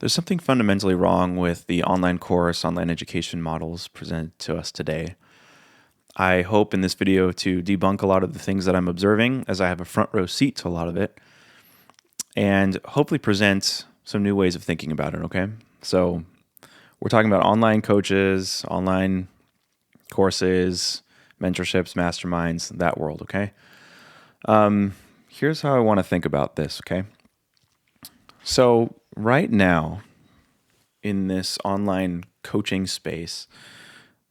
There's something fundamentally wrong with the online course, online education models presented to us today. I hope in this video to debunk a lot of the things that I'm observing, as I have a front row seat to a lot of it, and hopefully present some new ways of thinking about it, okay? So we're talking about online coaches, online courses, mentorships, masterminds, that world, okay? Here's how I want to think about this, okay? So right now, in this online coaching space,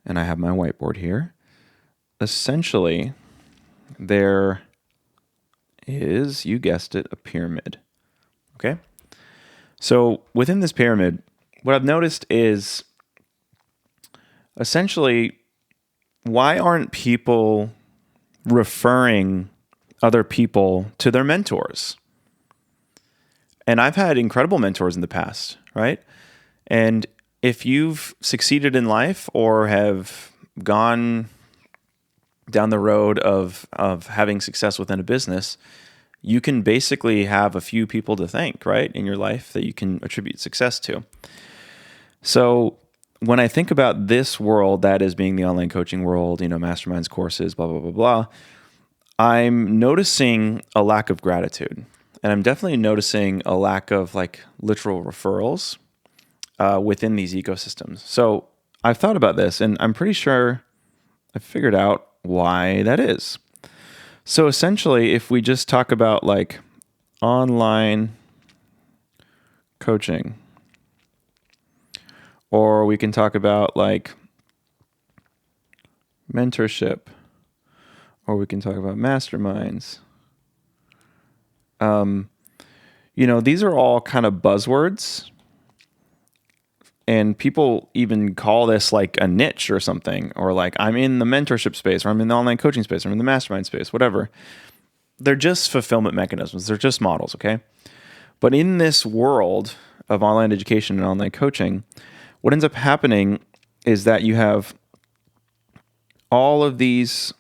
and I have my whiteboard here, essentially there is, you guessed it, a pyramid, okay? So within this pyramid, what I've noticed is essentially, why aren't people referring other people to their mentors? And I've had incredible mentors in the past, right? And if you've succeeded in life or have gone down the road of having success within a business, you can basically have a few people to thank, right, in your life that you can attribute success to. So when I think about this world, that is being the online coaching world, masterminds, courses, blah, blah, blah, blah, I'm noticing a lack of gratitude. And I'm definitely noticing a lack of literal referrals within these ecosystems. So I've thought about this, and I'm pretty sure I've figured out why that is. So essentially, if we just talk about online coaching, or we can talk about mentorship, or we can talk about masterminds. These are all kind of buzzwords, and people even call this a niche or something, or I'm in the mentorship space, or I'm in the online coaching space, or I'm in the mastermind space, whatever. They're just fulfillment mechanisms. They're just models, okay? But in this world of online education and online coaching, what ends up happening is that you have all of these,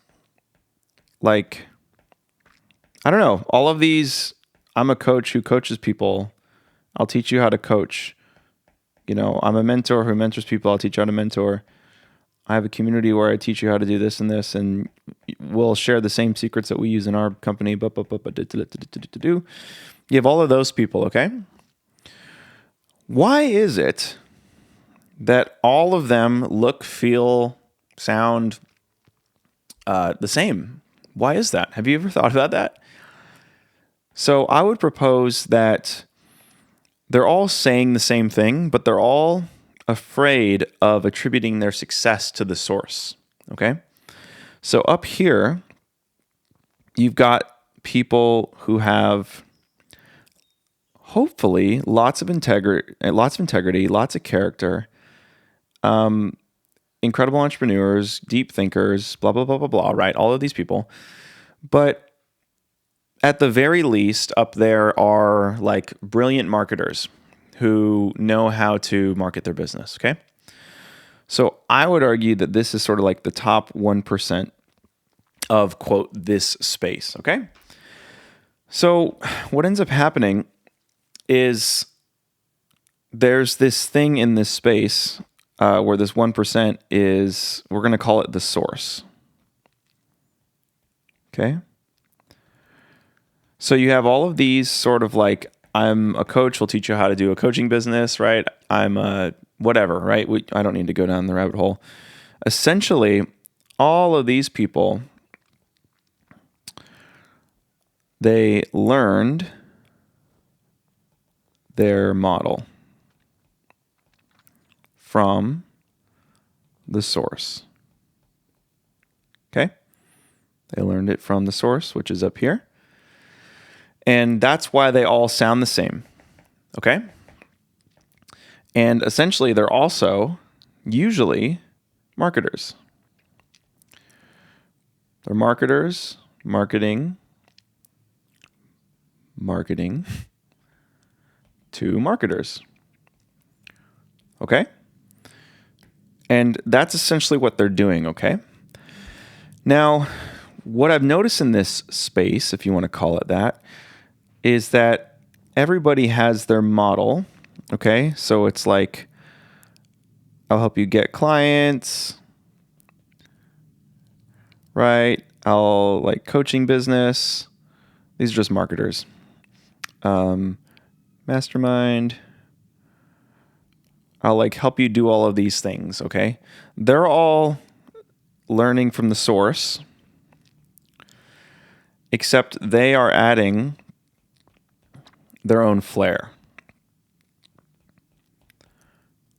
all of these, I'm a coach who coaches people. I'll teach you how to coach. I'm a mentor who mentors people. I'll teach you how to mentor. I have a community where I teach you how to do this and this, and we'll share the same secrets that we use in our company. You have all of those people, okay? Why is it that all of them look, feel, sound the same? Why is that? Have you ever thought about that? So I would propose that they're all saying the same thing, but they're all afraid of attributing their success to the source, okay? So up here, you've got people who have hopefully lots of integrity, lots of character, incredible entrepreneurs, deep thinkers, blah, blah, blah, blah, blah, right? All of these people. But at the very least, up there are brilliant marketers who know how to market their business, okay? So I would argue that this is sort of the top 1% of, quote, this space, okay? So what ends up happening is there's this thing in this space where this 1% is, we're going to call it the source, okay? So you have all of these sort of I'm a coach, will teach you how to do a coaching business, right? I'm a whatever, right? I don't need to go down the rabbit hole. Essentially, all of these people, they learned their model from the source, okay? They learned it from the source, which is up here. And that's why they all sound the same, okay? And essentially, they're also usually marketers. They're marketers, marketing to marketers, okay? And that's essentially what they're doing, okay? Now, what I've noticed in this space, if you want to call it that, is that everybody has their model Okay. So it's like, I'll help you get clients, right? I'll like coaching business. These are just marketers. Mastermind. I'll like help you do all of these things. Okay. They're all learning from the source, except they are adding their own flair.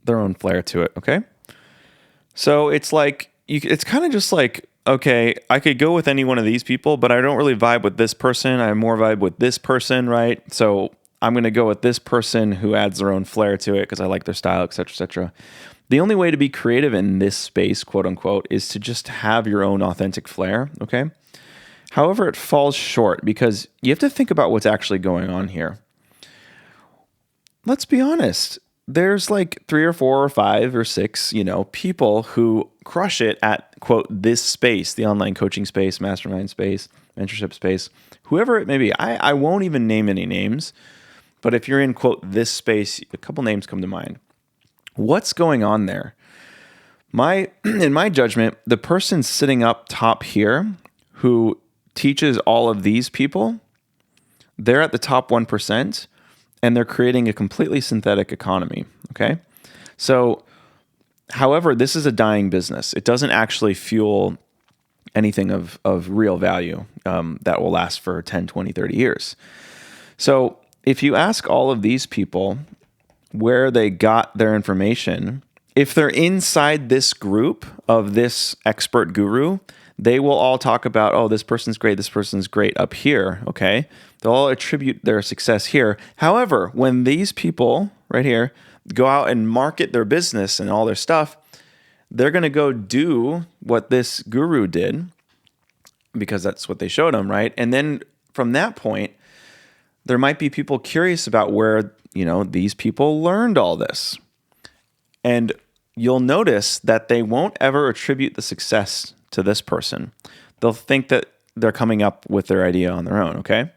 To it. Okay. So it's like, it's kind of just like, okay, I could go with any one of these people, but I don't really vibe with this person. I more vibe with this person, right? So I'm going to go with this person who adds their own flair to it because I like their style, et cetera, et cetera. The only way to be creative in this space, quote unquote, is to just have your own authentic flair, okay? However, it falls short because you have to think about what's actually going on here. Let's be honest. There's like 3 or 4 or 5 or 6, people who crush it at, quote, this space, the online coaching space, mastermind space, mentorship space, whoever it may be. I won't even name any names, but if you're in, quote, this space, a couple names come to mind. What's going on there? In my judgment, the person sitting up top here who teaches all of these people, they're at the top 1%. And they're creating a completely synthetic economy, okay? So, however, this is a dying business. It doesn't actually fuel anything of real value that will last for 10, 20, 30 years. So, if you ask all of these people where they got their information, if they're inside this group of this expert guru, they will all talk about, oh, this person's great up here, okay? They'll all attribute their success here. However, when these people right here go out and market their business and all their stuff, they're going to go do what this guru did because that's what they showed them, right? And then from that point, there might be people curious about where, these people learned all this. And you'll notice that they won't ever attribute the success to this person. They'll think that they're coming up with their idea on their own, okay?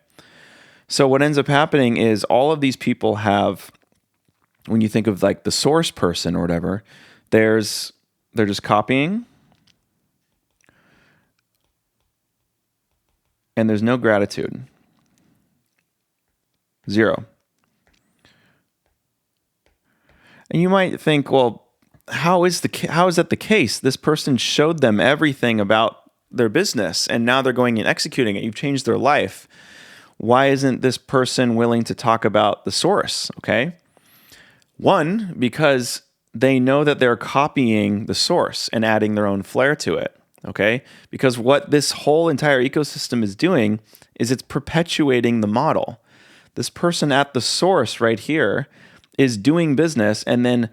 So what ends up happening is all of these people have, when you think of like the source person or whatever, they're just copying, and there's no gratitude. 0. And you might think, well, how is that the case? This person showed them everything about their business, and now they're going and executing it. You've changed their life. Why isn't this person willing to talk about the source? Okay. 1, because they know that they're copying the source and adding their own flair to it. Okay. Because what this whole entire ecosystem is doing is it's perpetuating the model. This person at the source right here is doing business and then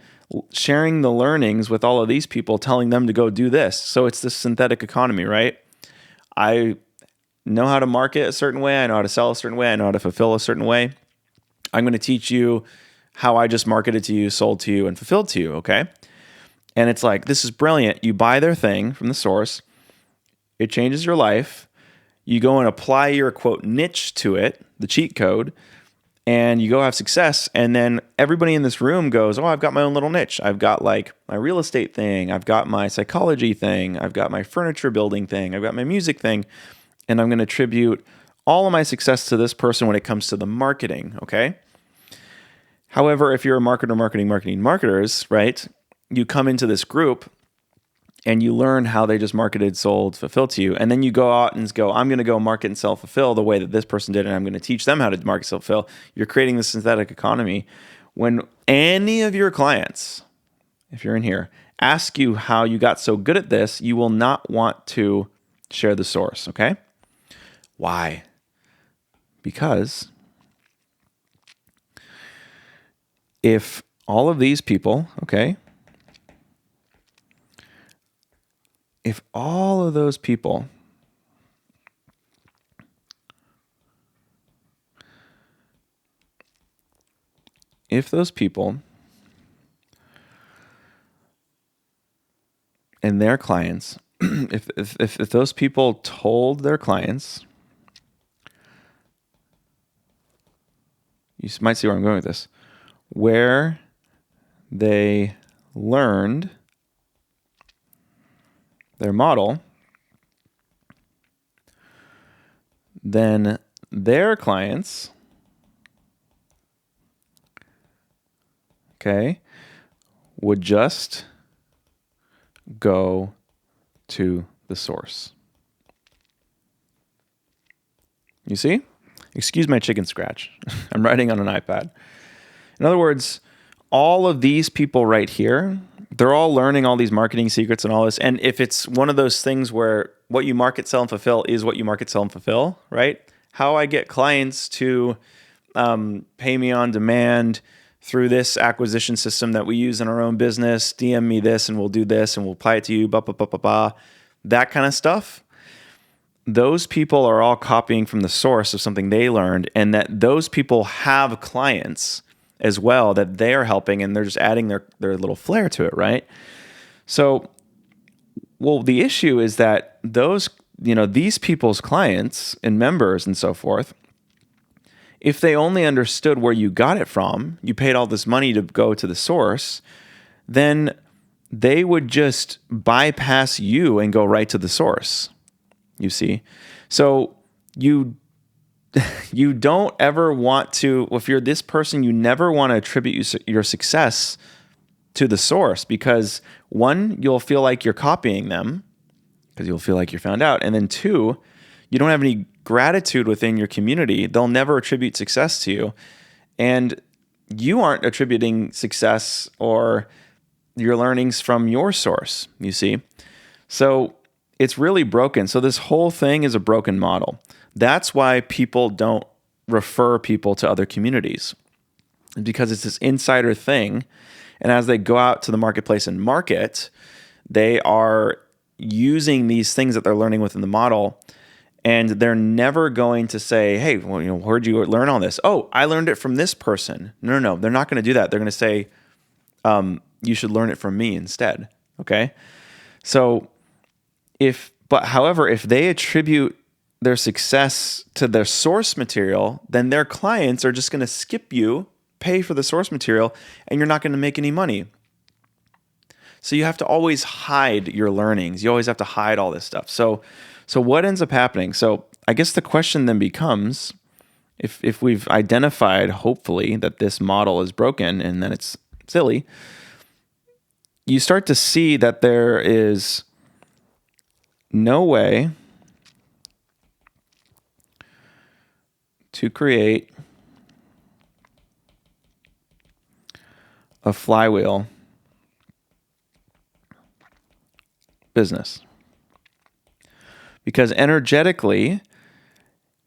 sharing the learnings with all of these people, telling them to go do this. So it's this synthetic economy, right? I know how to market a certain way. I know how to sell a certain way. I know how to fulfill a certain way. I'm going to teach you how I just marketed to you, sold to you, and fulfilled to you, okay? And it's like, this is brilliant. You buy their thing from the source. It changes your life. You go and apply your, quote, niche to it, the cheat code, and you go have success. And then everybody in this room goes, oh, I've got my own little niche. I've got like my real estate thing. I've got my psychology thing. I've got my furniture building thing. I've got my music thing. And I'm going to attribute all of my success to this person when it comes to the marketing, okay? However, if you're a marketers, right, you come into this group and you learn how they just marketed, sold, fulfilled to you. And then you go out and go, I'm going to go market and sell, fulfill the way that this person did. And I'm going to teach them how to market, sell, fulfill. You're creating this synthetic economy. When any of your clients, if you're in here, ask you how you got so good at this, you will not want to share the source, okay? Why? Because if all of these people, okay, if all of those people and their clients, if those people told their clients, you might see where I'm going with this. where they learned their model, then their clients, okay, would just go to the source. You see? Excuse my chicken scratch. I'm writing on an iPad. In other words, all of these people right here, they're all learning all these marketing secrets and all this. And if it's one of those things where what you market, sell, and fulfill is what you market, sell, and fulfill, right? How I get clients to pay me on demand through this acquisition system that we use in our own business, DM me this and we'll do this and we'll apply it to you, that kind of stuff. Those people are all copying from the source of something they learned, and that those people have clients as well that they're helping, and they're just adding their little flair to it, right? So, well, the issue is that these people's clients and members and so forth, if they only understood where you got it from, you paid all this money to go to the source, then they would just bypass you and go right to the source. You see? So you don't ever want to, if you're this person, you never want to attribute your success to the source, because one, you'll feel like you're copying them because you'll feel like you're found out. And then two, you don't have any gratitude within your community. They'll never attribute success to you. And you aren't attributing success or your learnings from your source, you see? So it's really broken. So this whole thing is a broken model. That's why people don't refer people to other communities, because it's this insider thing. And as they go out to the marketplace and market, they are using these things that they're learning within the model, and they're never going to say, hey, well, where'd you learn all this? Oh, I learned it from this person. No. They're not going to do that. They're going to say, you should learn it from me instead. Okay. So however, if they attribute their success to their source material, then their clients are just going to skip you, pay for the source material, and you're not going to make any money. So you have to always hide your learnings. You always have to hide all this stuff. So what ends up happening? So I guess the question then becomes, if we've identified, hopefully, that this model is broken and that it's silly, you start to see that there is no way to create a flywheel business. Because energetically,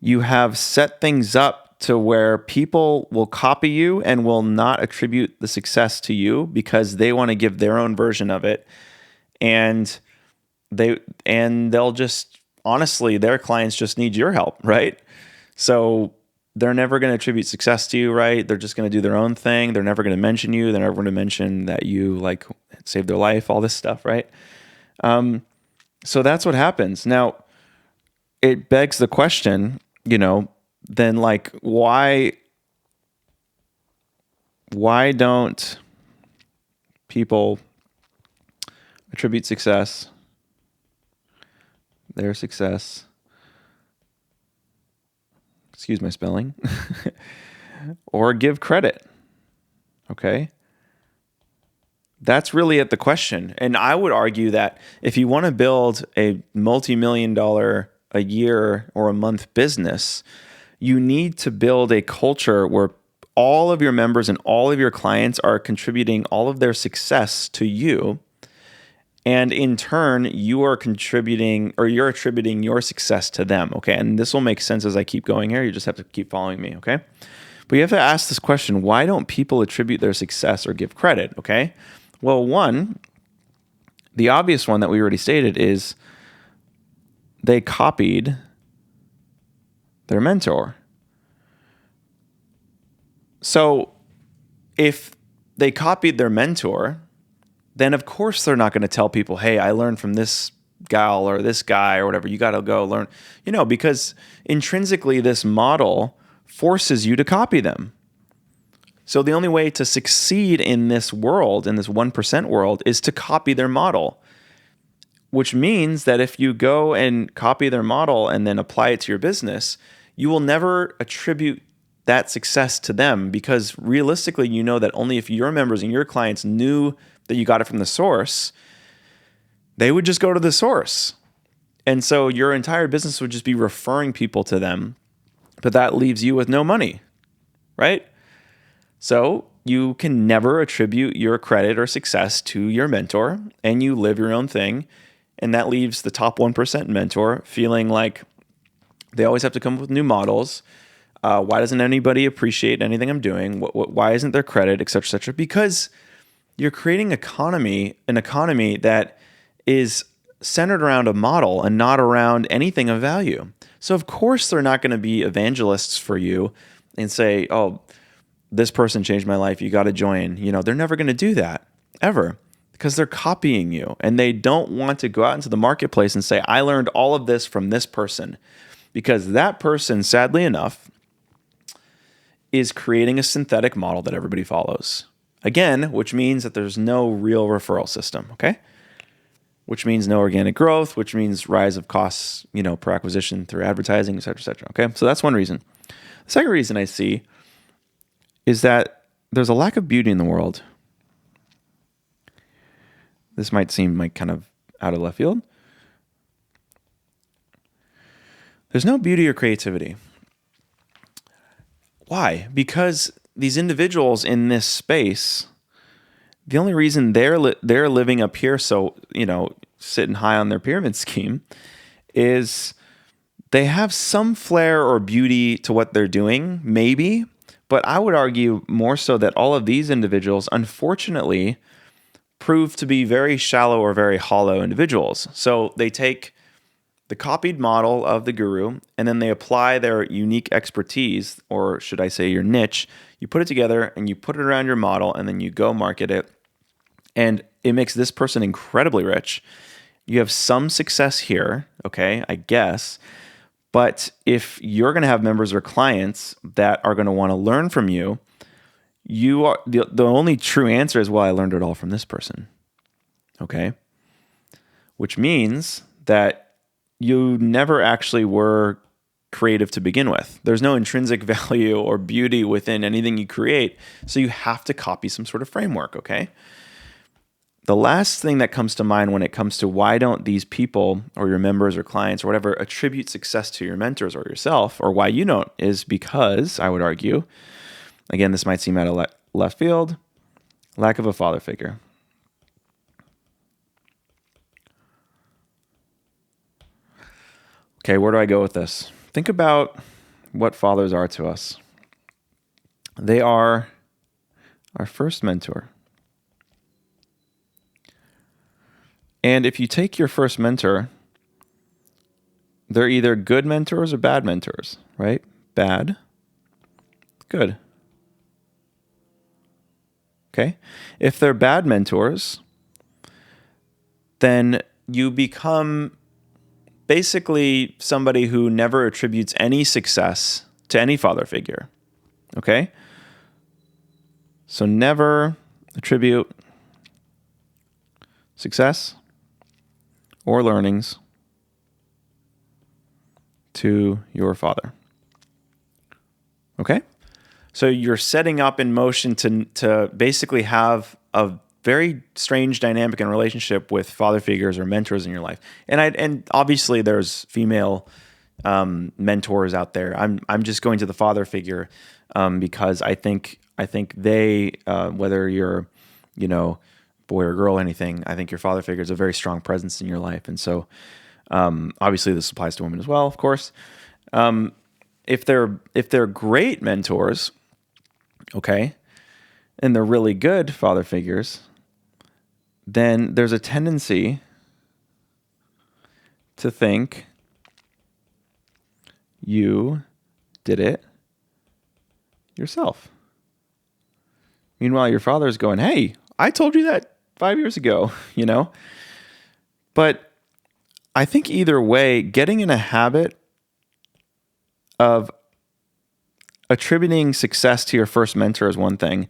you have set things up to where people will copy you and will not attribute the success to you because they want to give their own version of it. And they'll just, honestly, their clients just need your help, right? So they're never going to attribute success to you, right? They're just going to do their own thing. They're never going to mention you. They're never going to mention that you saved their life, all this stuff, right? So that's what happens. Now, it begs the question, then why don't people attribute their success, excuse my spelling, or give credit? Okay. That's really at the question. And I would argue that if you want to build a multi-million-dollar a year or a month business, you need to build a culture where all of your members and all of your clients are contributing all of their success to you. And in turn, you are contributing, or you're attributing your success to them. Okay. And this will make sense as I keep going here. You just have to keep following me. Okay. But you have to ask this question: why don't people attribute their success or give credit? Okay. Well, one, the obvious one that we already stated is they copied their mentor. So if they copied their mentor, then of course they're not going to tell people, hey, I learned from this gal or this guy or whatever. You got to go learn, because intrinsically this model forces you to copy them. So the only way to succeed in this world, in this 1% world, is to copy their model, which means that if you go and copy their model and then apply it to your business, you will never attribute that success to them, because realistically, you know that only if your members and your clients knew that you got it from the source, they would just go to the source. And so your entire business would just be referring people to them, but that leaves you with no money, right? So you can never attribute your credit or success to your mentor, and you live your own thing. And that leaves the top 1% mentor feeling like they always have to come up with new models. Why doesn't anybody appreciate anything I'm doing? Why isn't there credit, et cetera, et cetera? Because you're creating an economy that is centered around a model and not around anything of value. So of course they're not going to be evangelists for you and say, oh, this person changed my life, you got to join. They're never going to do that, ever, because they're copying you, and they don't want to go out into the marketplace and say, I learned all of this from this person, because that person, sadly enough, is creating a synthetic model that everybody follows. Again, which means that there's no real referral system, okay? Which means no organic growth, which means rise of costs, per acquisition through advertising, et cetera, okay? So that's one reason. The second reason I see is that there's a lack of beauty in the world. This might seem like kind of out of left field. There's no beauty or creativity. Why? Because these individuals in this space, the only reason they're living up here, so, sitting high on their pyramid scheme, is they have some flair or beauty to what they're doing, maybe. But I would argue more so that all of these individuals, unfortunately, prove to be very shallow or very hollow individuals. So they take the copied model of the guru, and then they apply their unique expertise, or should I say your niche. You put it together and you put it around your model, and then you go market it. And it makes this person incredibly rich. You have some success here, okay, I guess. But if you're going to have members or clients that are going to want to learn from you, you are the only true answer is, well, I learned it all from this person. Okay? Which means that you never actually were creative to begin with. There's no intrinsic value or beauty within anything you create, so you have to copy some sort of framework, okay? The last thing that comes to mind when it comes to why don't these people or your members or clients or whatever attribute success to your mentors or yourself, or why you don't, is because, I would argue, again, this might seem out of left field, lack of a father figure. Okay, where do I go with this? Think about what fathers are to us. They are our first mentor. And if you take your first mentor, they're either good mentors or bad mentors, right? Bad, good. Okay? If they're bad mentors, then you become basically somebody who never attributes any success to any father figure. Okay? So never attribute success or learnings to your father. Okay? So you're setting up in motion to basically have a very strange dynamic and relationship with father figures or mentors in your life. And obviously there's female mentors out there. I'm just going to the father figure because I think they whether you're boy or girl, anything, I think your father figure is a very strong presence in your life. And so obviously this applies to women as well, of course. If they're great mentors, okay, and they're really good father figures, then there's a tendency to think you did it yourself. Meanwhile, your father's going, hey, I told you that 5 years ago, But I think either way, getting in a habit of attributing success to your first mentor is one thing.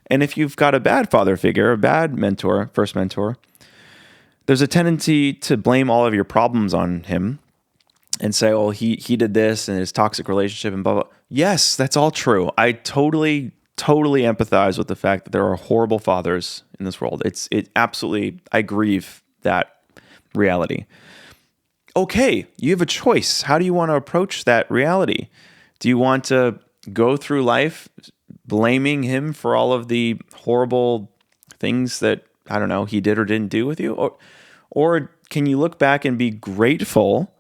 And if you've got a bad father figure, a bad mentor, first mentor, there's a tendency to blame all of your problems on him and say, oh, he did this and his toxic relationship and blah, blah. Yes, that's all true. I totally empathize with the fact that there are horrible fathers in this world. It absolutely, I grieve that reality. Okay, you have a choice. How do you want to approach that reality? Do you want to go through life blaming him for all of the horrible things that, I don't know, he did or didn't do with you? Or can you look back and be grateful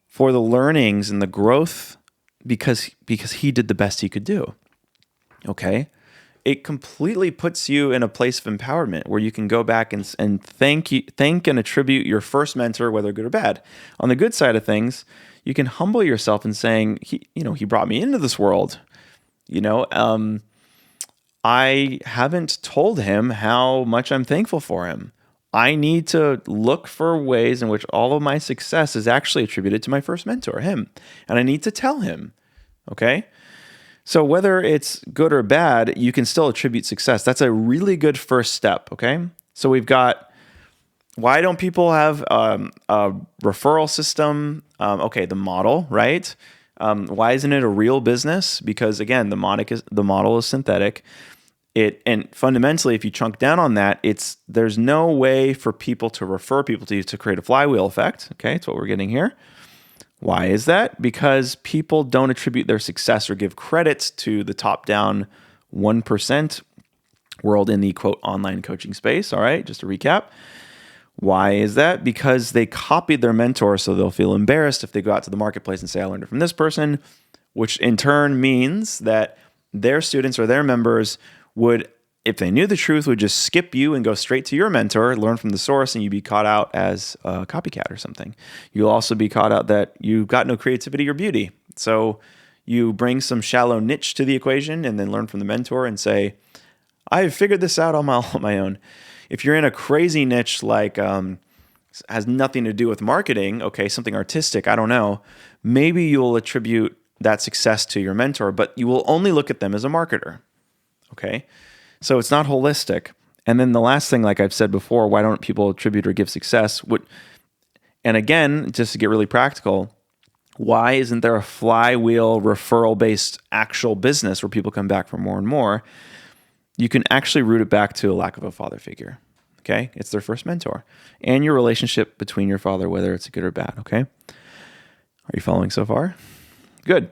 for the learnings and the growth because he did the best he could do? Okay? It completely puts you in a place of empowerment where you can go back and thank and attribute your first mentor, whether good or bad. On the good side of things, you can humble yourself in saying, he brought me into this world. I haven't told him how much I'm thankful for him. I need to look for ways in which all of my success is actually attributed to my first mentor, him. And I need to tell him, okay? So whether it's good or bad, you can still attribute success. That's a really good first step, okay? So we've got, why don't people have a referral system? The model, right? Why isn't it a real business? Because again, the model is synthetic. And fundamentally, if you chunk down on that, there's no way for people to refer people to you to create a flywheel effect. Okay, that's what we're getting here. Why is that? Because people don't attribute their success or give credits to the top-down 1% world in the, quote, online coaching space. All right, just to recap. Why is that? Because they copied their mentor, so they'll feel embarrassed if they go out to the marketplace and say, I learned it from this person, which in turn means that their students or their members would, if they knew the truth, would just skip you and go straight to your mentor, learn from the source, and you'd be caught out as a copycat or something. You'll also be caught out that you've got no creativity or beauty. So you bring some shallow niche to the equation and then learn from the mentor and say, I've figured this out on my own. If you're in a crazy niche like has nothing to do with marketing, okay, something artistic, I don't know, maybe you'll attribute that success to your mentor, but you will only look at them as a marketer. Okay, so it's not holistic. And then the last thing, like I've said before, why don't people attribute or give success? And again, just to get really practical, why isn't there a flywheel referral-based actual business where people come back for more and more? You can actually root it back to a lack of a father figure. Okay, it's their first mentor and your relationship between your father, whether it's good or bad. Okay, are you following so far? Good.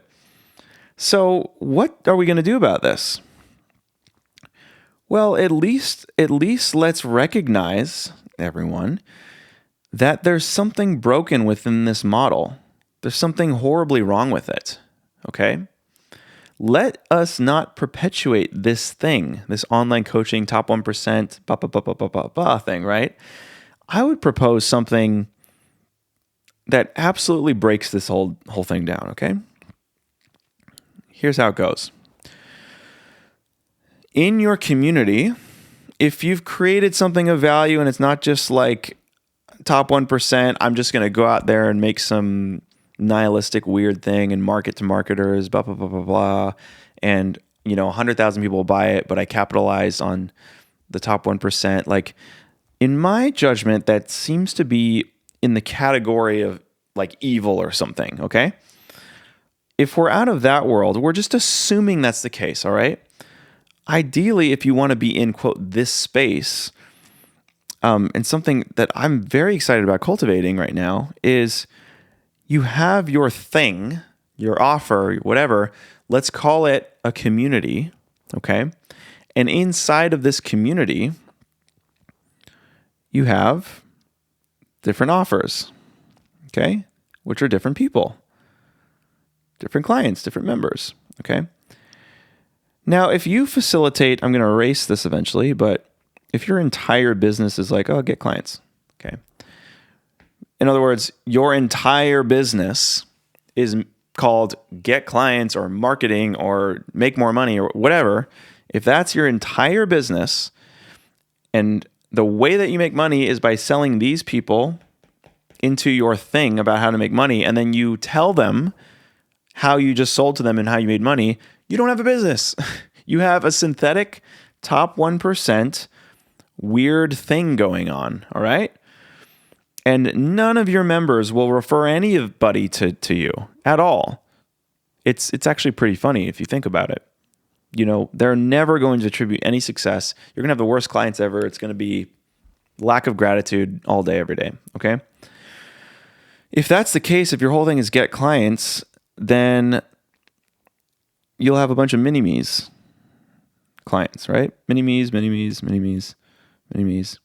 So what are we going to do about this? Well, at least let's recognize, everyone, that there's something broken within this model. There's something horribly wrong with it, okay? Let us not perpetuate this thing, this online coaching, top 1%, thing, right? I would propose something that absolutely breaks this whole thing down, okay? Here's how it goes. In your community, if you've created something of value and it's not just like top 1%, I'm just going to go out there and make some nihilistic weird thing and market to marketers, blah, blah, blah, blah, blah. And, 100,000 people will buy it, but I capitalize on the top 1%. Like, in my judgment, that seems to be in the category of like evil or something, okay? If we're out of that world, we're just assuming that's the case, all right? Ideally, if you want to be in, quote, this space, and something that I'm very excited about cultivating right now is you have your thing, your offer, whatever, let's call it a community, okay? And inside of this community, you have different offers, okay? Which are different people, different clients, different members, okay? Now, if you facilitate, I'm going to erase this eventually, but if your entire business is like, oh, get clients, okay? In other words, your entire business is called get clients or marketing or make more money or whatever. If that's your entire business and the way that you make money is by selling these people into your thing about how to make money, and then you tell them how you just sold to them and how you made money, you don't have a business. You have a synthetic top 1% weird thing going on, all right? And none of your members will refer anybody to you at all. It's actually pretty funny if you think about it. They're never going to attribute any success. You're going to have the worst clients ever. It's going to be lack of gratitude all day, every day, okay? If that's the case, if your whole thing is get clients, then you'll have a bunch of mini-me's clients, right? Mini-me's, mini-me's, mini-me's, mini-me's.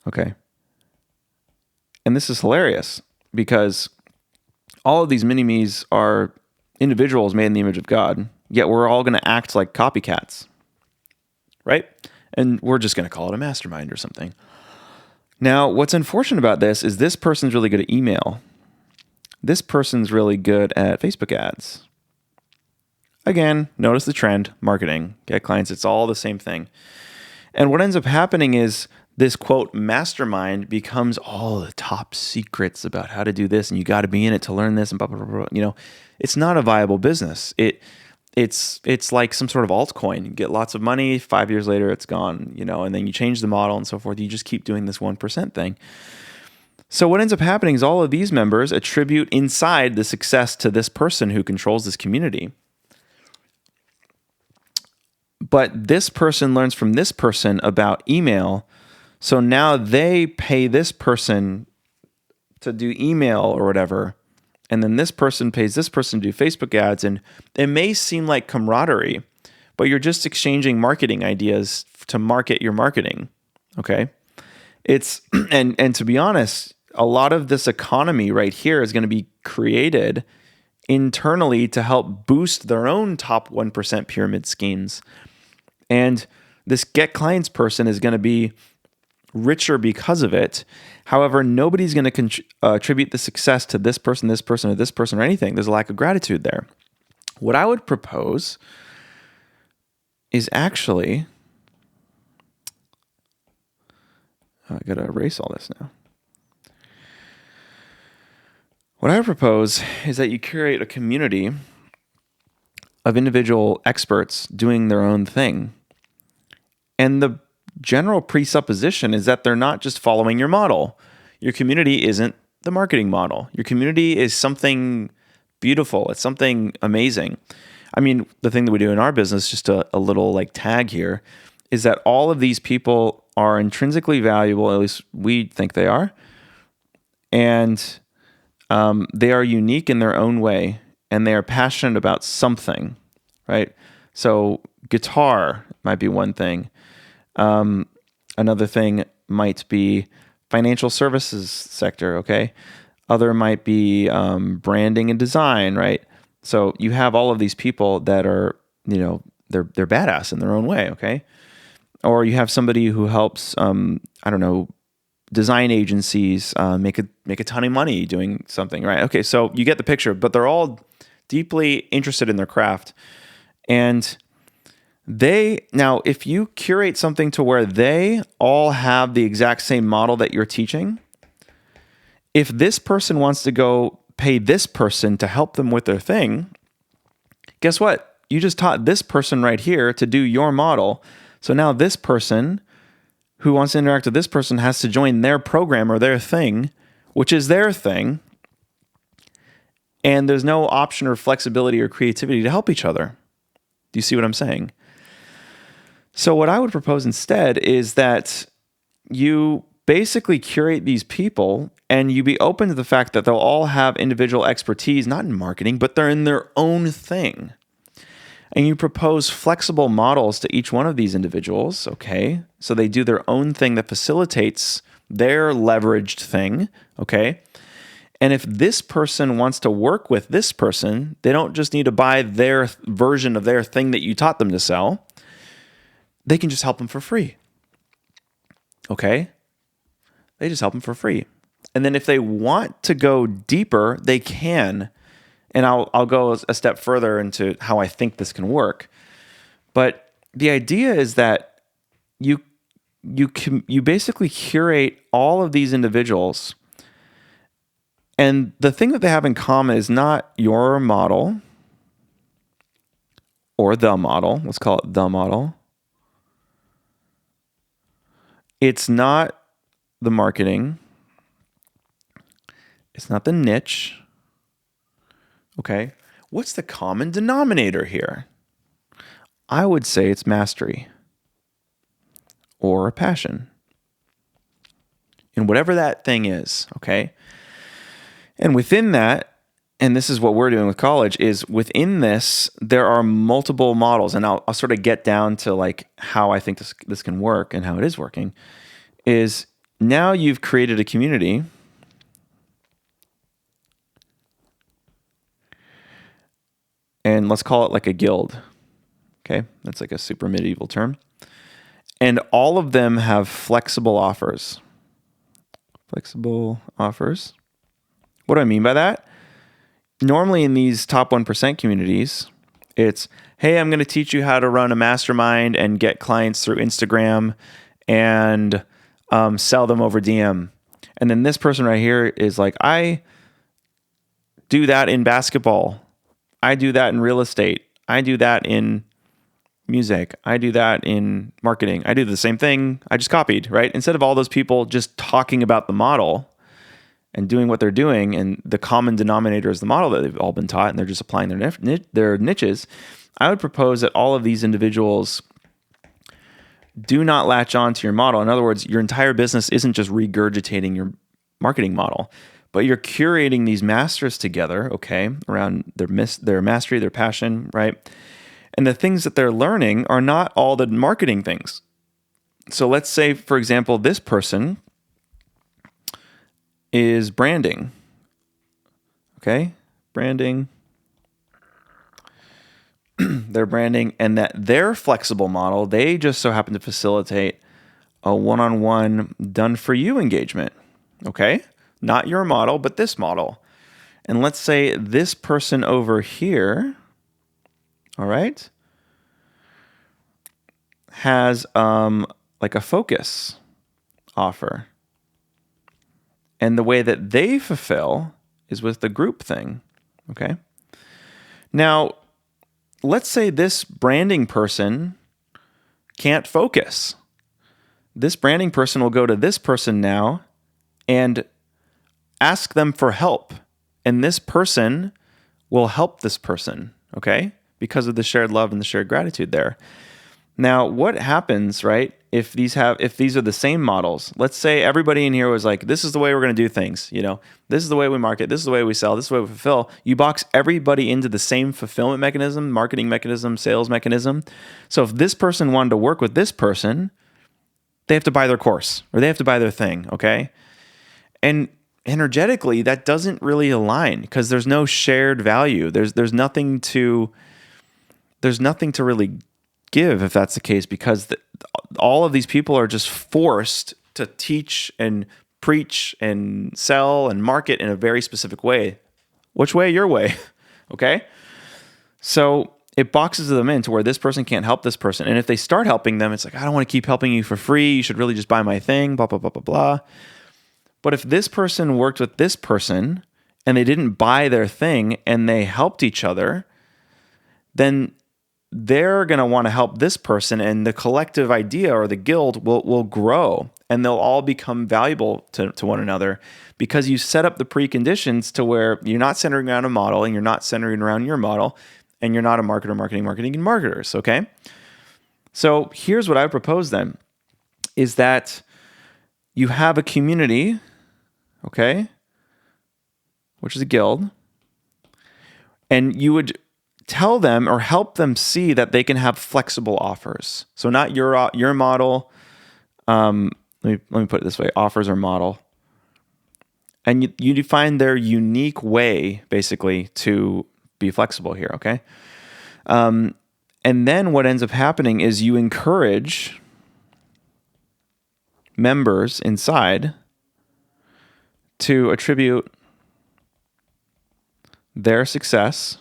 Okay. And this is hilarious because all of these mini-me's are individuals made in the image of God, yet we're all going to act like copycats, right? And we're just going to call it a mastermind or something. Now, what's unfortunate about this person's really good at email. This person's really good at Facebook ads. Again, notice the trend, marketing, get clients, it's all the same thing. And what ends up happening is this, quote, mastermind becomes all the top secrets about how to do this, and you got to be in it to learn this, and blah, blah, blah, blah. It's not a viable business. It's like some sort of altcoin. You get lots of money, 5 years later it's gone, and then you change the model and so forth. You just keep doing this 1% thing. So what ends up happening is all of these members attribute inside the success to this person who controls this community. But this person learns from this person about email. So now they pay this person to do email or whatever. And then this person pays this person to do Facebook ads. And it may seem like camaraderie, but you're just exchanging marketing ideas to market your marketing. Okay. And to be honest, a lot of this economy right here is going to be created internally to help boost their own top 1% pyramid schemes. And this get clients person is going to be richer because of it. However, nobody's going to attribute the success to this person, or this person, or anything. There's a lack of gratitude there. What I would propose is actually, I got to erase all this now. What I would propose is that you curate a community of individual experts doing their own thing. And the general presupposition is that they're not just following your model. Your community isn't the marketing model. Your community is something beautiful. It's something amazing. I mean, the thing that we do in our business, just a little like tag here, is that all of these people are intrinsically valuable, at least we think they are. And they are unique in their own way, and they are passionate about something, right? So guitar might be one thing. Another thing might be financial services sector, okay? Other might be branding and design, right? So you have all of these people that are, they're badass in their own way, okay? Or you have somebody who helps, design agencies make a ton of money doing something, right? Okay, so you get the picture, but they're all deeply interested in their craft. And now, if you curate something to where they all have the exact same model that you're teaching, if this person wants to go pay this person to help them with their thing, guess what? You just taught this person right here to do your model. So now this person who wants to interact with this person has to join their program or their thing, which is their thing. And there's no option or flexibility or creativity to help each other. Do you see what I'm saying? So what I would propose instead is that you basically curate these people and you be open to the fact that they'll all have individual expertise, not in marketing, but they're in their own thing. And you propose flexible models to each one of these individuals, okay? So they do their own thing that facilitates their leveraged thing, okay? And if this person wants to work with this person, they don't just need to buy their version of their thing that you taught them to sell. They can just help them for free. Okay? They just help them for free. And then if they want to go deeper, they can. And I'll go a step further into how I think this can work. But the idea is that you basically curate all of these individuals And the thing that they have in common is not your model or the model. Let's call it the model. It's not the marketing. It's not the niche. Okay. What's the common denominator here? I would say it's mastery or a passion in whatever that thing is. Okay. And within that, and this is what we're doing with college, is within this, there are multiple models. And I'll sort of get down to like how I think this can work and how it is working. Is now you've created a community and let's call it like a guild. Okay. That's like a super medieval term. And all of them have flexible offers. Flexible offers. What do I mean by that? Normally in these top 1% communities, it's, hey, I'm going to teach you how to run a mastermind and get clients through Instagram and sell them over DM. And then this person right here is like, I do that in basketball. I do that in real estate. I do that in music. I do that in marketing. I do the same thing. I just copied, right? Instead of all those people just talking about the model and doing what they're doing, and the common denominator is the model that they've all been taught, and they're just applying their niches, I would propose that all of these individuals do not latch on to your model. In other words, your entire business isn't just regurgitating your marketing model, but you're curating these masters together, okay, around their mastery, their passion, right? And the things that they're learning are not all the marketing things. So let's say, for example, this person is branding. Okay? Branding. They're branding, and that their flexible model, they just so happen to facilitate a one-on-one done-for-you engagement. Okay? Not your model, but this model. And let's say this person over here, all right, has like a focus offer. And the way that they fulfill is with the group thing, okay? Now, let's say this branding person can't focus. This branding person will go to this person now and ask them for help. And this person will help this person, okay? Because of the shared love and the shared gratitude there. Now, what happens, right, if these are the same models? Let's say everybody in here was like, this is the way we're going to do things, this is the way we market, this is the way we sell, this is the way we fulfill. You box everybody into the same fulfillment mechanism, marketing mechanism, sales mechanism. So if this person wanted to work with this person, they have to buy their course or they have to buy their thing, okay? And energetically, that doesn't really align because there's no shared value. There's nothing to really give if that's the case, because all of these people are just forced to teach and preach and sell and market in a very specific way. Which way? Your way. Okay? So it boxes them in to where this person can't help this person. And if they start helping them, it's like, I don't want to keep helping you for free. You should really just buy my thing, blah, blah, blah, blah, blah. But if this person worked with this person and they didn't buy their thing and they helped each other, then they're going to want to help this person, and the collective idea or the guild will grow, and they'll all become valuable to one another because you set up the preconditions to where you're not centering around a model and you're not centering around your model, and you're not a marketer marketing and marketers, okay? So here's what I propose then, is that you have a community, okay, which is a guild, and you would tell them or help them see that they can have flexible offers. So not your model. Let me put it this way: offers or model, and you define their unique way, basically, to be flexible here. Okay, and then what ends up happening is you encourage members inside to attribute their success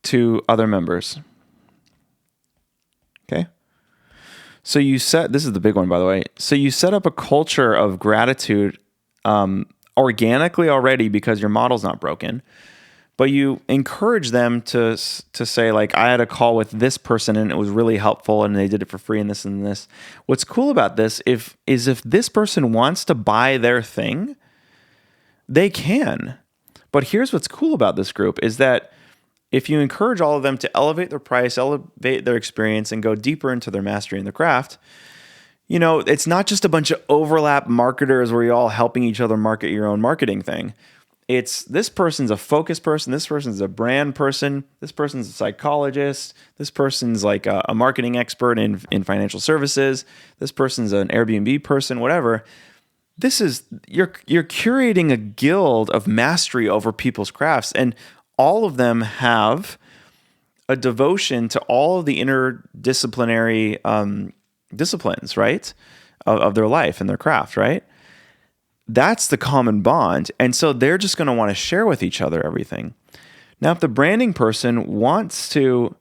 to other members. Okay? So this is the big one, by the way. So you set up a culture of gratitude organically already because your model's not broken. But you encourage them to say, like, I had a call with this person and it was really helpful and they did it for free and this and this. What's cool about this is if this person wants to buy their thing, they can. But here's what's cool about this group is that if you encourage all of them to elevate their price, elevate their experience, and go deeper into their mastery in the craft, it's not just a bunch of overlap marketers where you're all helping each other market your own marketing thing. It's this person's a focus person, this person's a brand person, this person's a psychologist, this person's like a marketing expert in financial services, this person's an Airbnb person, whatever. This is you're curating a guild of mastery over people's crafts, and all of them have a devotion to all of the interdisciplinary disciplines, right, of their life and their craft, right? That's the common bond. And so they're just going to want to share with each other everything. Now, if the branding person wants to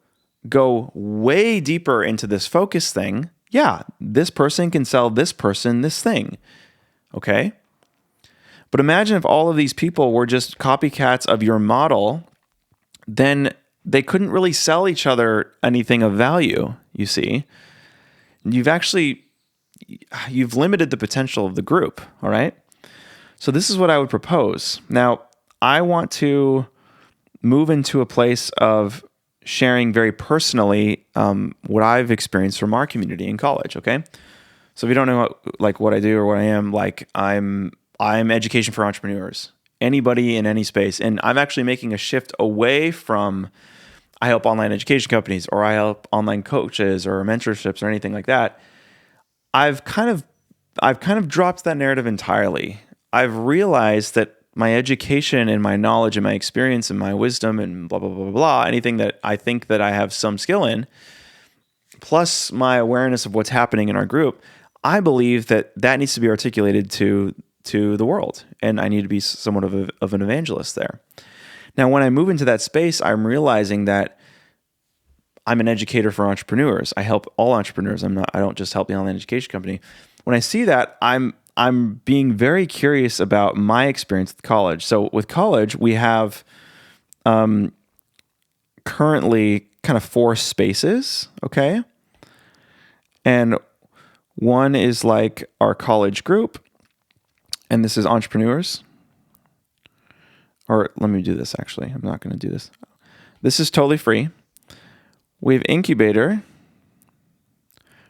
go way deeper into this focus thing, yeah, this person can sell this person this thing. Okay? But imagine if all of these people were just copycats of your model, then they couldn't really sell each other anything of value, you see. You've limited the potential of the group, all right? So this is what I would propose. Now, I want to move into a place of sharing very personally what I've experienced from our community in college, okay? So if you don't know what I do or what I am, like I'm education for entrepreneurs, anybody in any space. And I'm actually making a shift away from I help online education companies or I help online coaches or mentorships or anything like that. I've kind of dropped that narrative entirely. I've realized that my education and my knowledge and my experience and my wisdom and blah, blah, blah, blah, blah, anything that I think that I have some skill in, plus my awareness of what's happening in our group, I believe that needs to be articulated to the world. And I need to be somewhat of an evangelist there. Now, when I move into that space, I'm realizing that I'm an educator for entrepreneurs. I help all entrepreneurs. I don't just help the online education company. When I see that, I'm being very curious about my experience with college. So with college, we have currently kind of 4 spaces, okay? And one is like our college group, and this is entrepreneurs. Or let me do this, actually. I'm not going to do this. This is totally free. We have incubator,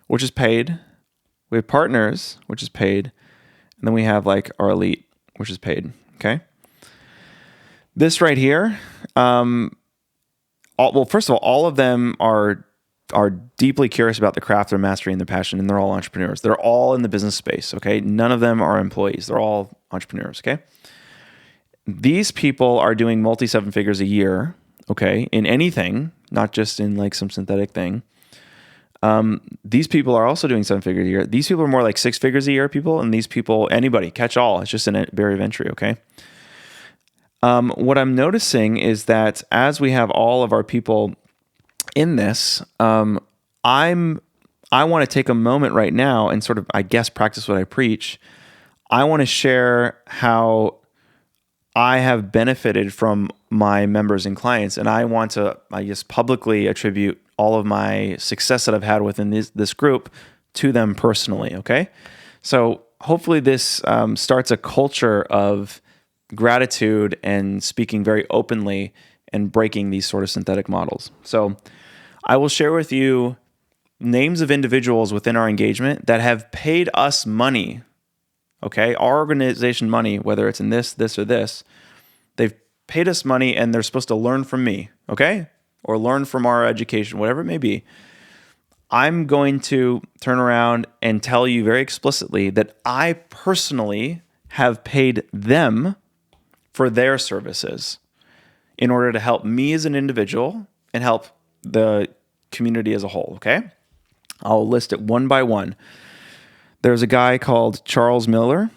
which is paid. We have partners, which is paid. And then we have like our elite, which is paid. Okay. This right here, first of all of them are deeply curious about the craft, their mastery, and their passion, and they're all entrepreneurs. They're all in the business space. Okay. None of them are employees. They're all entrepreneurs. Okay. These people are doing multi-7 figures a year. Okay. In anything, not just in like some synthetic thing. These people are also doing 7 figures a year. These people are more like 6 figures a year people, and these people, anybody, catch all. It's just a barrier of entry, okay? What I'm noticing is that as we have all of our people in this, I want to take a moment right now and sort of, I guess, practice what I preach. I want to share how I have benefited from my members and clients, and I want to, I guess, publicly attribute all of my success that I've had within this group to them personally, okay? So hopefully this starts a culture of gratitude and speaking very openly and breaking these sort of synthetic models. So I will share with you names of individuals within our engagement that have paid us money, okay? Our organization money, whether it's in this, or this, they've paid us money and they're supposed to learn from me, okay? Or learn from our education, whatever it may be. I'm going to turn around and tell you very explicitly that I personally have paid them for their services in order to help me as an individual and help the community as a whole, okay? I'll list it one by one. There's a guy called Charles Miller.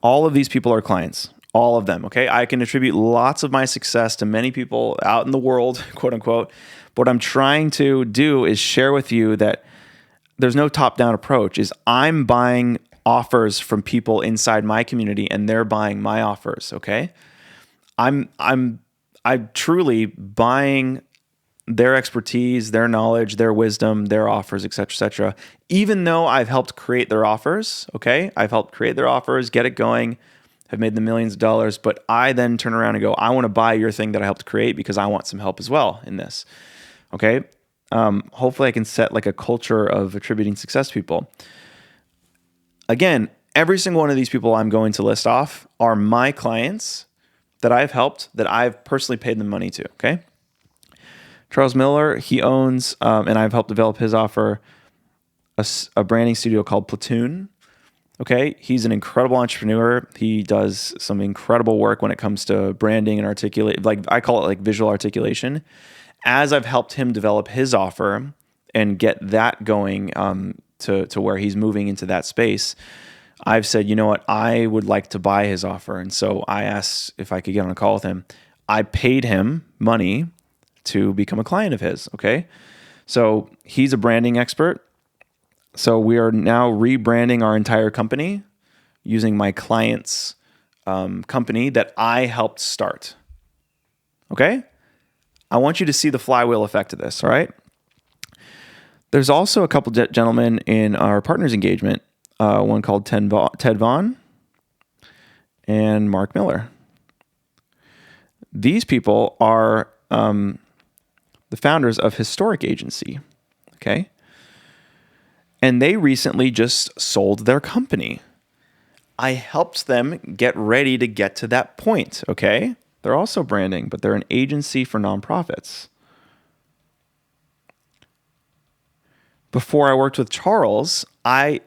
All of these people are clients. All of them, okay? I can attribute lots of my success to many people out in the world, quote unquote. But what I'm trying to do is share with you that there's no top-down approach. I'm buying offers from people inside my community, and they're buying my offers. Okay. I'm truly buying their expertise, their knowledge, their wisdom, their offers, et cetera, et cetera. Even though I've helped create their offers, okay? I've helped create their offers, get it going, have made them millions of dollars, but I then turn around and go, I want to buy your thing that I helped create because I want some help as well in this, okay? Hopefully I can set like a culture of attributing success to people. Again, every single one of these people I'm going to list off are my clients that I've helped, that I've personally paid them money to, okay? Charles Miller, he owns, and I've helped develop his offer, a branding studio called Platoon. Okay, he's an incredible entrepreneur. He does some incredible work when it comes to branding and articulate, like I call it like visual articulation. As I've helped him develop his offer and get that going to where he's moving into that space, I've said, you know what, I would like to buy his offer. And so I asked if I could get on a call with him. I paid him money to become a client of his, okay? So he's a branding expert. So we are now rebranding our entire company using my client's company that I helped start, okay? I want you to see the flywheel effect of this, all right? There's also a couple gentlemen in our partners engagement, one called Ted Vaughn and Mark Miller. These people are the founders of Historic Agency, okay? And they recently just sold their company. I helped them get ready to get to that point, okay? They're also branding, but they're an agency for nonprofits. Before I worked with Charles, I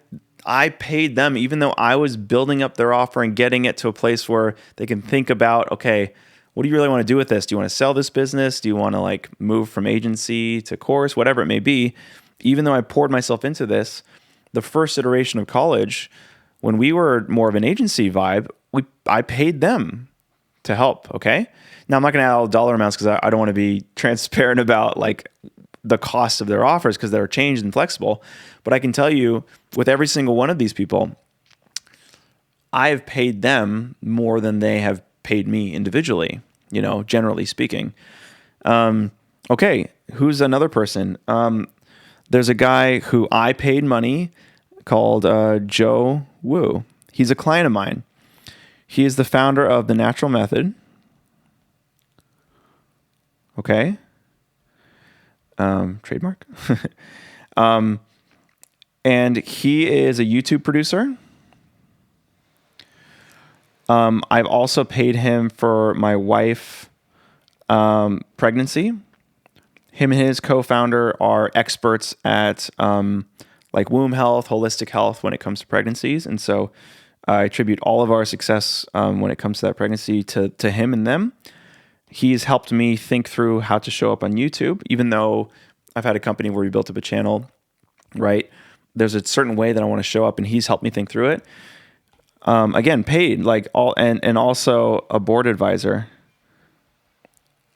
paid them, even though I was building up their offer and getting it to a place where they can think about, okay, what do you really want to do with this? Do you want to sell this business? Do you want to like move from agency to course, whatever it may be? Even though I poured myself into this, the first iteration of college, when we were more of an agency vibe, I paid them to help, okay? Now, I'm not going to add all dollar amounts because I don't want to be transparent about like the cost of their offers because they're changed and flexible. But I can tell you, with every single one of these people, I have paid them more than they have paid me individually, you know, generally speaking. Okay, who's another person? There's a guy who I paid money called Joe Wu. He's a client of mine. He is the founder of The Natural Method. Okay. Trademark. And he is a YouTube producer. I've also paid him for my wife pregnancy. Him and his co-founder are experts at like womb health, holistic health when it comes to pregnancies. And so I attribute all of our success when it comes to that pregnancy to him and them. He's helped me think through how to show up on YouTube, even though I've had a company where we built up a channel, right? There's a certain way that I want to show up, and he's helped me think through it. Again, paid like all, and also a board advisor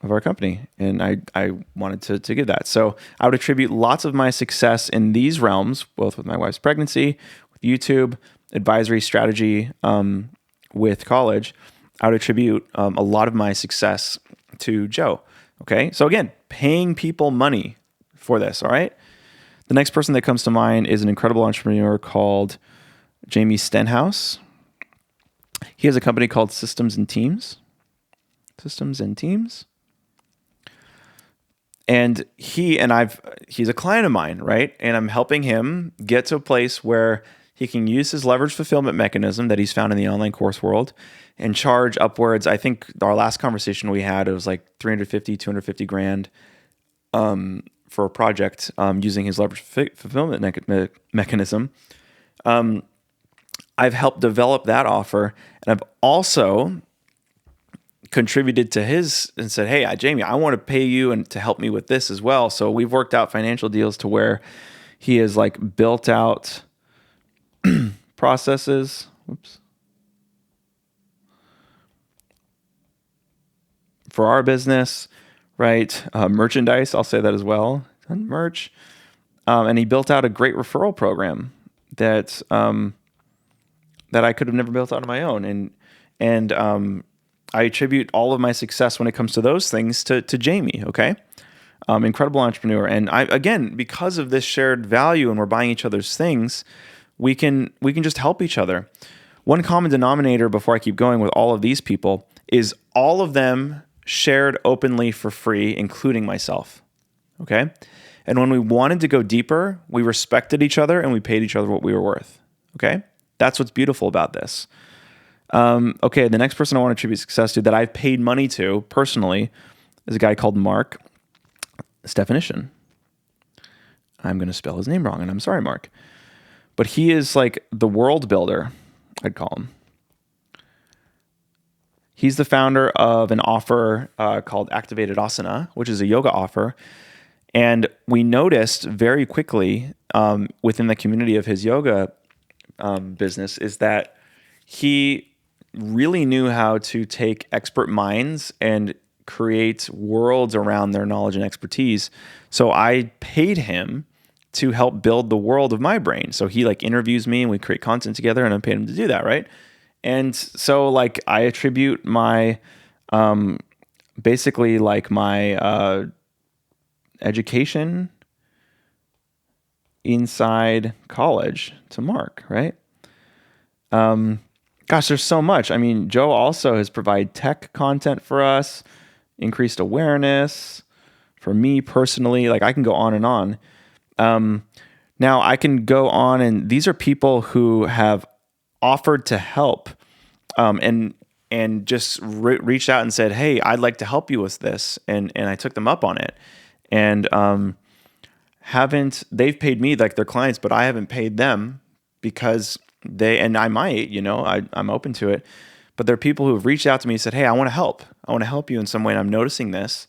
of our company. And I wanted to give that. So I would attribute lots of my success in these realms, both with my wife's pregnancy, with YouTube, advisory strategy, with college. I would attribute a lot of my success to Joe. Okay. So again, paying people money for this. All right. The next person that comes to mind is an incredible entrepreneur called Jamie Stenhouse. He has a company called Systems and Teams. And he's a client of mine, right? And I'm helping him get to a place where he can use his leverage fulfillment mechanism that he's found in the online course world and charge upwards. I think our last conversation we had, it was like 350, 250 grand for a project using his leverage fulfillment mechanism. I've helped develop that offer, and I've also contributed to his and said, hey, Jamie, I want to pay you and to help me with this as well. So we've worked out financial deals to where he has like built out processes. For our business, right? Merchandise, I'll say that as well. Merch. And he built out a great referral program that that I could have never built out on my own. And I attribute all of my success when it comes to those things to Jamie. Okay. Incredible entrepreneur. And again, because of this shared value and we're buying each other's things, we can just help each other. One common denominator before I keep going with all of these people is all of them shared openly for free, including myself. Okay. And when we wanted to go deeper, we respected each other and we paid each other what we were worth. Okay. That's what's beautiful about this. Okay. The next person I want to attribute success to that I've paid money to personally is a guy called Mark Stefanishin. I'm going to spell his name wrong and I'm sorry, Mark. But he is like the world builder, I'd call him. He's the founder of an offer called Activated Asana, which is a yoga offer. And we noticed very quickly within the community of his yoga business is that he really knew how to take expert minds and create worlds around their knowledge and expertise. So I paid him to help build the world of my brain. So he like interviews me and we create content together and I paid him to do that, right? And so like I attribute my basically like my education inside college to Mark, right? Gosh, there's so much. I mean, Joe also has provided tech content for us, increased awareness for me personally. Like I can go on and on. Now I can go on, and these are people who have offered to help, and just reached out and said, "Hey, I'd like to help you with this," and I took them up on it, and they've paid me like their clients, but I haven't paid them because and I might, I'm open to it, but there are people who have reached out to me and said, "Hey, I want to help. I want to help you in some way, and I'm noticing this."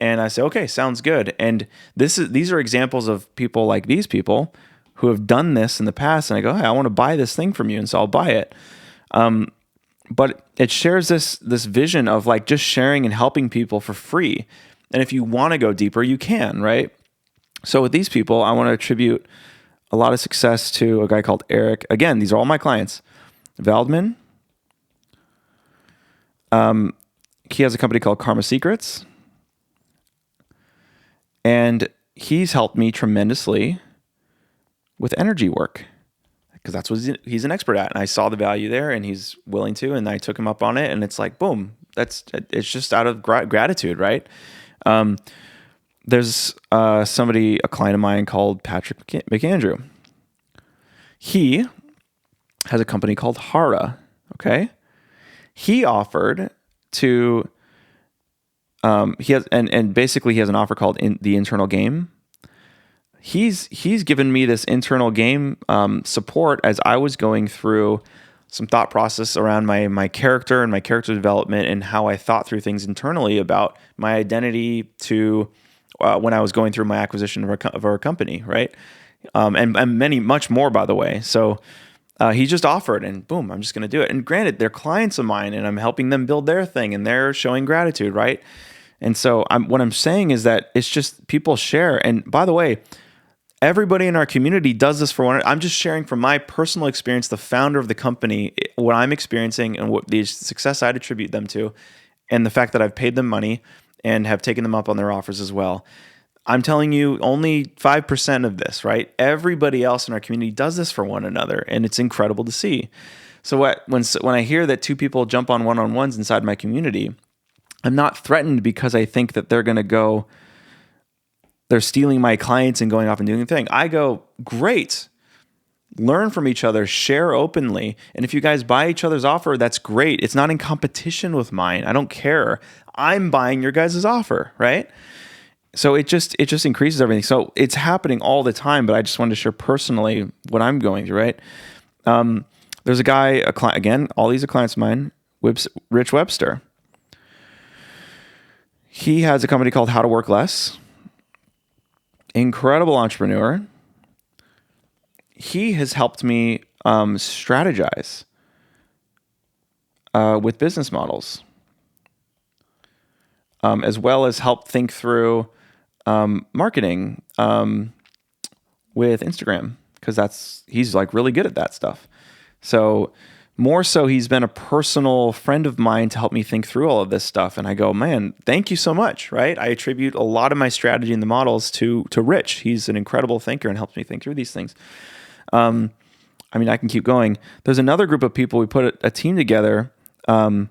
And I say, okay, sounds good. And these are examples of people like these people who have done this in the past. And I go, hey, I want to buy this thing from you. And so I'll buy it. But it shares this vision of like just sharing and helping people for free. And if you want to go deeper, you can, right? So with these people, I want to attribute a lot of success to a guy called Eric. Again, these are all my clients. Valdman. He has a company called Karma Secrets. And he's helped me tremendously with energy work because that's what he's an expert at. And I saw the value there and he's willing to, and I took him up on it. And it's like, boom, it's just out of gratitude, right? There's a client of mine called Patrick McAndrew. He has a company called Hara, okay? He offered to... he has, and basically he has an offer called the internal game. He's given me this internal game support as I was going through some thought process around my character and my character development and how I thought through things internally about my identity to when I was going through my acquisition of our company, right? And much more, by the way. So he just offered, and boom, I'm just going to do it. And granted, they're clients of mine, and I'm helping them build their thing, and they're showing gratitude, right? And so what I'm saying is that it's just people share. And by the way, everybody in our community does this for one. I'm just sharing from my personal experience, the founder of the company, what I'm experiencing and what the success I'd attribute them to, and the fact that I've paid them money and have taken them up on their offers as well. I'm telling you only 5% of this, right? Everybody else in our community does this for one another, and it's incredible to see. So when I hear that two people jump on one-on-ones inside my community, I'm not threatened because I think that they're stealing my clients and going off and doing a thing. I go, great. Learn from each other, share openly. And if you guys buy each other's offer, that's great. It's not in competition with mine. I don't care. I'm buying your guys' offer, right? So it just increases everything. So it's happening all the time, but I just wanted to share personally what I'm going through, right? There's a guy, a client, again, all these are clients of mine, Rich Webster. He has a company called How to Work Less. Incredible entrepreneur. He has helped me strategize with business models, as well as help think through marketing with Instagram, because he's like really good at that stuff. So More so, he's been a personal friend of mine to help me think through all of this stuff. And I go, man, thank you so much, right? I attribute a lot of my strategy in the models to Rich. He's an incredible thinker and helps me think through these things. I mean, I can keep going. There's another group of people. We put a team together. A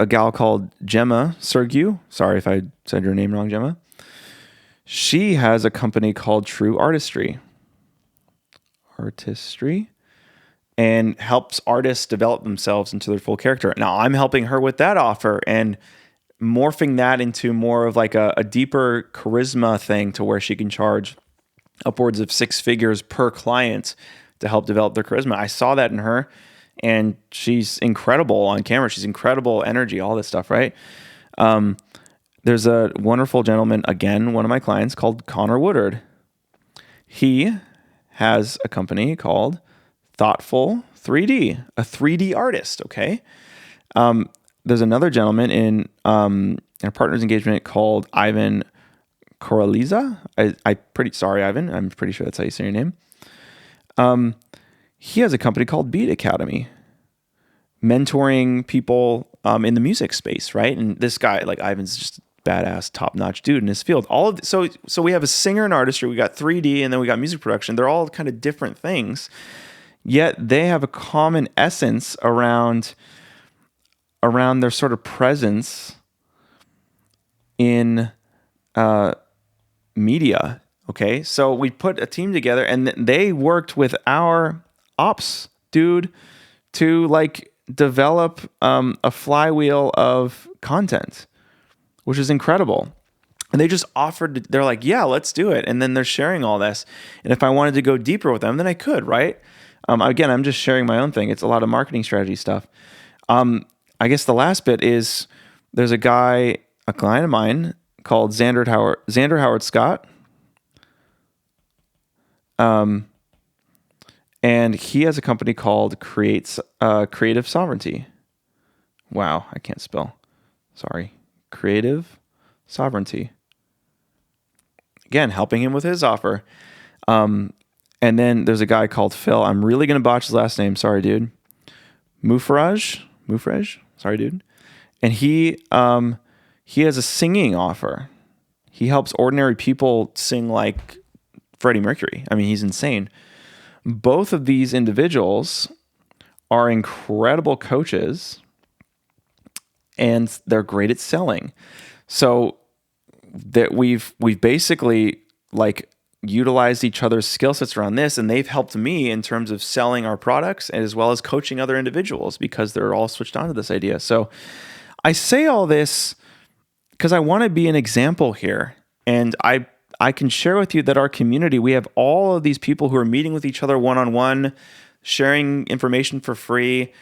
gal called Gemma Sergiu. Sorry if I said your name wrong, Gemma. She has a company called True Artistry. And helps artists develop themselves into their full character. Now, I'm helping her with that offer and morphing that into more of like a deeper charisma thing to where she can charge upwards of 6 figures per client to help develop their charisma. I saw that in her, and she's incredible on camera. She's incredible energy, all this stuff, right? There's a wonderful gentleman, again, one of my clients, called Connor Woodard. He has a company called Thoughtful 3D, a 3D artist, okay? There's another gentleman in a partner's engagement called Ivan Coraliza. Sorry, Ivan. I'm pretty sure that's how you say your name. He has a company called Beat Academy, mentoring people in the music space, right? And this guy, like Ivan's just badass, top-notch dude in his field. So we have a singer and artistry, we got 3D, and then we got music production. They're all kind of different things, yet they have a common essence around their sort of presence in media. Okay, so we put a team together, and they worked with our ops dude to like develop a flywheel of content, which is incredible. And they just offered, they're like, yeah, let's do it. And then they're sharing all this. And if I wanted to go deeper with them, then I could, right? Again, I'm just sharing my own thing. It's a lot of marketing strategy stuff. I guess the last bit is there's a client of mine called Xander Howard Scott. And he has a company called Creative Sovereignty. Wow, I can't spell. Sorry. Creative Sovereignty. Again, helping him with his offer. And then there's a guy called Phil. I'm really going to botch his last name. Sorry, dude. Mufrej. Sorry, dude. And he has a singing offer. He helps ordinary people sing like Freddie Mercury. I mean, he's insane. Both of these individuals are incredible coaches, and they're great at selling. So that we've basically like utilized each other's skill sets around this, and they've helped me in terms of selling our products as well as coaching other individuals because they're all switched on to this idea. So I say all this because I want to be an example here, and I can share with you that our community, we have all of these people who are meeting with each other one-on-one, sharing information for free.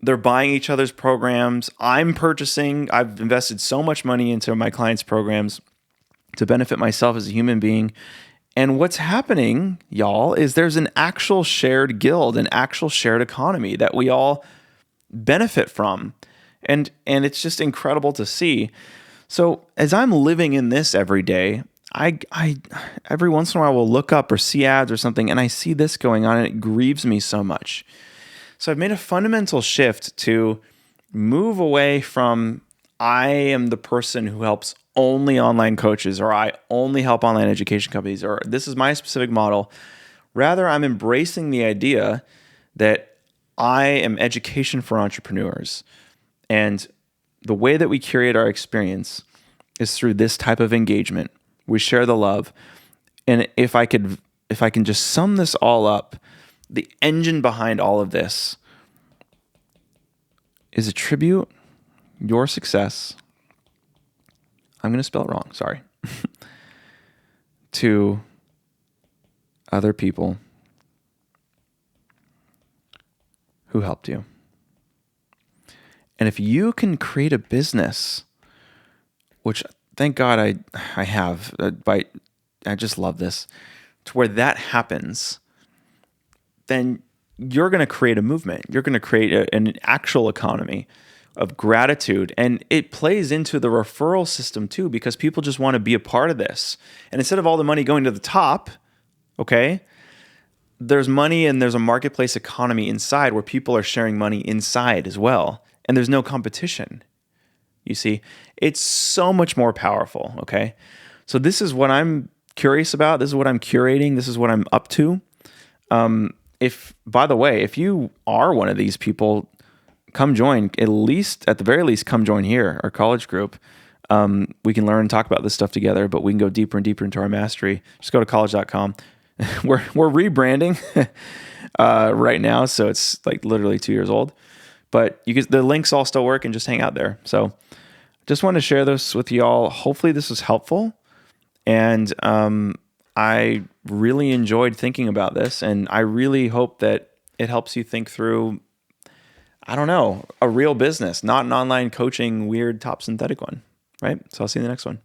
They're buying each other's programs. I'm purchasing. I've invested so much money into my clients' programs to benefit myself as a human being. And what's happening, y'all, is there's an actual shared guild, an actual shared economy that we all benefit from. And it's just incredible to see. So as I'm living in this every day, I every once in a while will look up or see ads or something, and I see this going on, and it grieves me so much. So I've made a fundamental shift to move away from I am the person who helps only online coaches, or I only help online education companies, or this is my specific model. Rather, I'm embracing the idea that I am education for entrepreneurs. And the way that we curate our experience is through this type of engagement. We share the love. And if I can just sum this all up, the engine behind all of this is attribute your success. I'm going to spell it wrong. Sorry. To other people who helped you. And if you can create a business, which thank God I have, but I just love this, to where that happens, then you're going to create a movement. You're going to create an actual economy of gratitude. And it plays into the referral system too, because people just want to be a part of this. And instead of all the money going to the top, okay, there's money and there's a marketplace economy inside where people are sharing money inside as well. And there's no competition. You see, it's so much more powerful. Okay. So this is what I'm curious about. This is what I'm curating. This is what I'm up to. If, by the way, if you are one of these people, come join, at the very least, come join here, our college group. We can learn and talk about this stuff together, but we can go deeper and deeper into our mastery. Just go to college.com. We're rebranding right now, so it's like literally 2 years old. But the links all still work, and just hang out there. So just want to share this with y'all. Hopefully this was helpful. And I really enjoyed thinking about this, and I really hope that it helps you think through, I don't know, a real business, not an online coaching, weird, top synthetic one, right? So I'll see you in the next one.